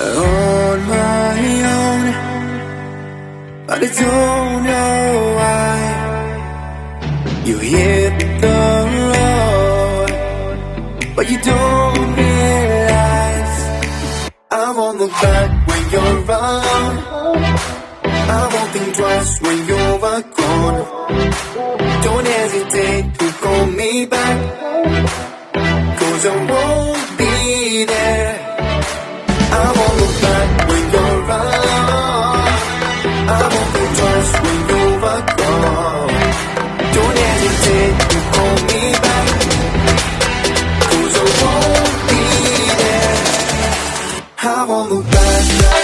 on my own, but I don't know why. You hit the road, but you don't realize I won't look back when you're around. I won't think twice when you're gone. Don't hesitate to call me back, 'cause I won't be there. I won't look back when you're around. I won't think twice when you're gone. Don't hesitate to call me back, 'cause I won't be there. I won't look back.